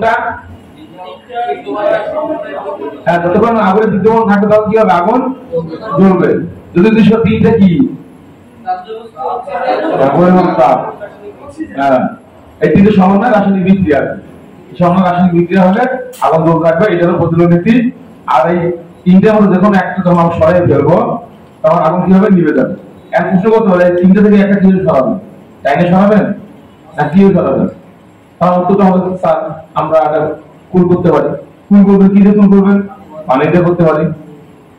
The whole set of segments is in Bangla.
কোনটা? হ্যাঁ, যতক্ষণ আগুনে বিদ্যমান থাকে তখন কি হবে? আগুন জ্বলবে। যদি 203টা কি এই তিনটে সমন্বয় রাসায়নিক বিক্রিয়া, সমন্বয় রাসায়নিক বিক্রিয়া হলে আগুন জ্বলতে থাকবে। এটা হলো প্রতিরোধ নীতি। আর এই তিনটের মধ্যে যখন একটা যখন আমরা সরাই ফেলবো তখন আগুন কি হবে? নিভে যাবে। এক প্রশ্ন করতে হবে, তিনটে থেকে একটা কিভাবে সরাবেন? টাইনে সরাবেন না কিভাবে সরাবেন? তার উত্তরটা হবে স্যার আমরা এটা কুল করতে পারি। কুল করবেন কি দিয়ে কুল করবেন? পানি দিয়ে করতে পারি।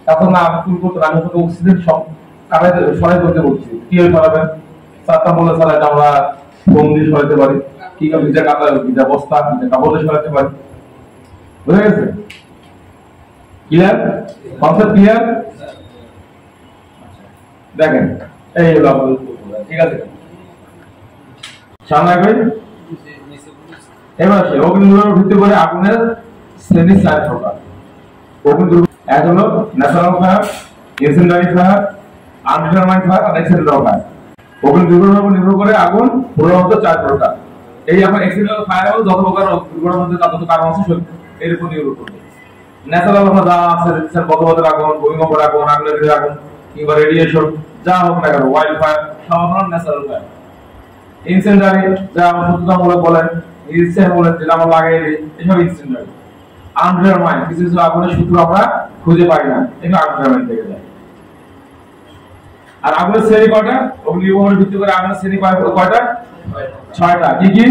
তখন না কুল করতে আমি তো অক্সিজেন সব কাটাই সরাই করতে বলছি। কিভাবে সরাবেন? স্যারটা বলে স্যার এটা আমরা ফোম দিয়ে সরাতে পারি, কিংবা ভিজা কাপড় ভিজা বস্তা ভিজা কাপড় দিয়ে সরাতে পারি। বুঝে গেছে? ক্লিয়ার? Concept clear? দেখেন এই হলো আমাদের, ঠিক আছে? সামনে কই এবার অগ্নি নির্বাপক ভিত্তি করে আগুনের শ্রেণী 4 প্রকার। অগ্নি এক হলো ন্যাচারাল ফায়ার, ইনসেন্ডারি ফায়ার, আনডিটারমাইন্ড ফায়ার আর অ্যাক্সিডেন্টাল ফায়ার। অগ্নি দুর্ঘটনার উপর নির্ভর করে আগুন প্রধানত 4 প্রকার। এই আপনার অ্যাক্সিডেন্টাল ফায়ার হলো যত প্রকার দুর্ঘটনার মধ্যে তত কারণ আছে এর উপর নির্ভর করে। ন্যাচারাল আপনার যা আছে বদবদের আগুন, ভূমিকম্পের আগুন, আগুনের আগুন কিংবা রেডিয়েশন যা হোক না কেন, ওয়াইল্ড ফায়ার সব আপনার ন্যাচারাল ফায়ার। ইনসেন্ডারি যা আমরা সচেতনমূলক বলেন, ইনসেন্ট বলেন যেটা আমরা লাগাই দিই, এসব ইনসেন্ডারি। আনডিটারমাইন্ড কিছু কিছু আগুনের সূত্র আমরা খুঁজে পাই না, এগুলো আনডিটারমাইন্ড থেকে যায়। আর আগুনের শ্রেণী কয়টা? অগ্নি নির্বাপকের ভিত্তি করে আগুনের শ্রেণী কয়টা? 6টা। কি কি?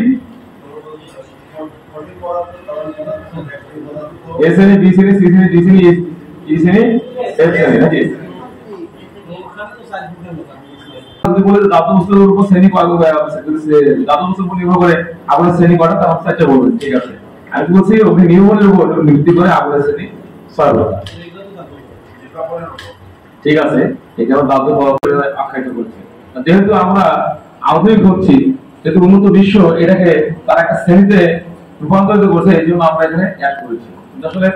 এ শ্রেণী, বি শ্রেণী, সি শ্রেণী, ডি শ্রেণী, ই শ্রেণী, এফ শ্রেণী, নাকি? যদি বলে ধাতু বস্তুর উপর শ্রেণী কয়টা আছে, যদি ধাতু বস্তুর উপর নির্ভর করে আগুনের শ্রেণী কয়টা, তাহলে 4টা বলবেন। ঠিক আছে, আমি বলছি অগ্নি নির্বাপকের উপর ভিত্তি করে আগুনের শ্রেণী 6টা। ঠিক আছে, এটা আমরা ধাতু আখ্যায়িত করছি। যেহেতু আমরা আধুনিক হচ্ছি, যেহেতু উন্নত বিশ্ব এটাকে তার একটা শ্রেণীতে রূপান্তরিত করছে, এই জন্য আমরা এখানে অ্যাড করেছি। আসলে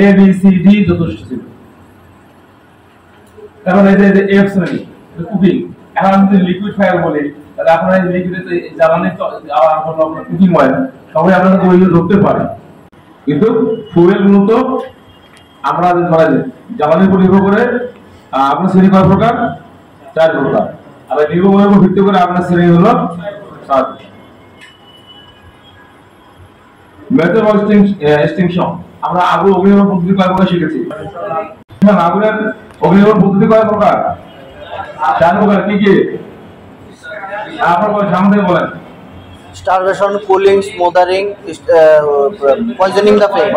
এ বি সি ডি যথেষ্ট ছিল। এখন এই যে এফ শ্রেণী কুকিং, এখন আমি যদি লিকুইড ফায়ার বলি তাহলে আপনারা এই লিকুইডে জ্বালানি কুকিং হয় সবাই আপনারা তো ওইগুলো ধরতে পারে, কিন্তু ফুয়েল মূলত আমরা জ্বালানির উপর নির্ভর করে আপনার শ্রেণী কয় প্রকার? 4 প্রকার। আর নির্ভরের উপর ভিত্তি করে আপনার শ্রেণী হলো 7। মেথড অফ এক্সটিংশন, আমরা আগুন অগ্নিনির্বাপক পদ্ধতি কয় প্রকার শিখেছি? আগুনের অগ্নিনির্বাপক পদ্ধতি কয় প্রকার? 4 প্রকার। কি কি? আপনারা সামনে বলেন। Starvation, cooling, smothering, poisoning the flame.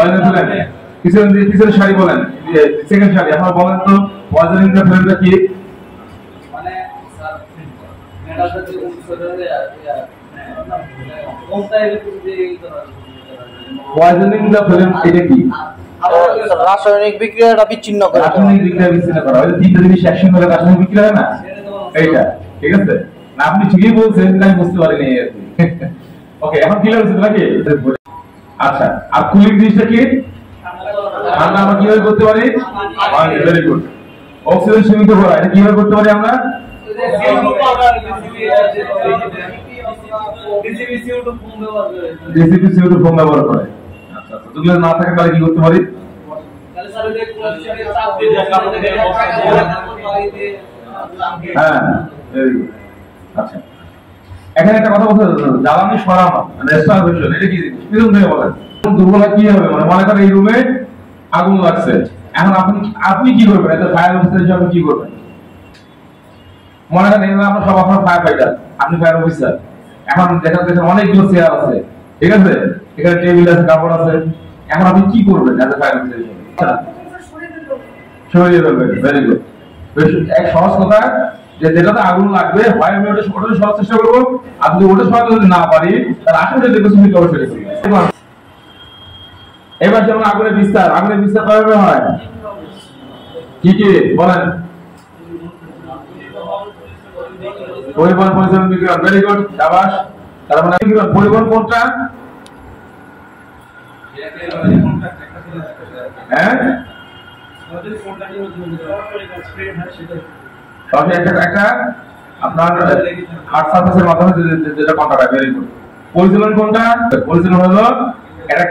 পিছনে সারি বলেন, সেকেন্ড সারি আপনারা বলেন তো পয়জনিং দ্য ফ্লেমটা কি? মানে স্যার পয়জনিং দ্য ফ্লেম এটা কি? রাসায়নিক বিক্রিয়াটা বিচ্ছিন্ন করা। রাসায়নিক বিক্রিয়া বিচ্ছিন্ন করা হয়। তিনটা জিনিস একসঙ্গে হলে রাসায়নিক বিক্রিয়া হয় না, এইটা। ঠিক আছে, না আপনি ঠিকই বলছেন, আমি বুঝতে পারিনি আর কি। ওকে, এখন ক্লিয়ার হচ্ছে নাকি? আচ্ছা, আর কুলিং জিনিসটা কি? ঠান্ডা আমরা কিভাবে করতে পারি? Very good. অক্সিজেন সীমিত করা, এটা কিভাবে করতে পারি আমরা? ডিসিপি/CO2 ফোম ব্যবহার করে। আচ্ছা, যদি না থাকে তাহলে কি করতে পারি? হ্যাঁ, ভেরি গুড। আচ্ছা, এখানে একটা কথা বলতে চাই, জ্বালানি সরানো মানে স্টারভেশন, এটা কি জিনিস? পিছন থেকে বলেন। দুর্বলতা কি হবে? মানে মনে করেন এই রুমে আগুন লাগছে, এখন আপনি কি করবেন? এতে ফায়ার অফিসার হিসেবে কি করবেন? মনে করেন এখানে আমরা সব আপনার ফায়ার ফাইটার, আপনি ফায়ার অফিসার। এখন দেখেন অনেকগুলো চেয়ার আছে, ঠিক আছে, এখানে টেবিল আছে, কাপড় আছে। এখন আপনি কি করবেন এতে ফায়ার অফিসার হিসেবে? সরিয়ে ফেলবেন। Very good. এক সহজ কথা, যে যেটাতে আগুন লাগবে হয় আমি ওটা সরার চেষ্টা করবো, আর যদি ওটা সরাতে যদি না পারি তাহলে আশেপাশে দেখবো তুমি কবে সরিয়ে ফেলবে। এবার যেমন আগুনের বিস্তার, আগুনের বিস্তার কিভাবে হয়? কি কি বলেন? পরিবহন, পরিচালন, বিকিরণ। ভেরি গুড, শাবাশ। তার মানে পরিবহন কোনটা? হ্যাঁ, একটা আপনার হার্ড সার্ফেসের মাধ্যমে যেটা কন্ট্যাক্ট হয়। Very good. পরিচালন কোনটা? পরিচালন হলো এটা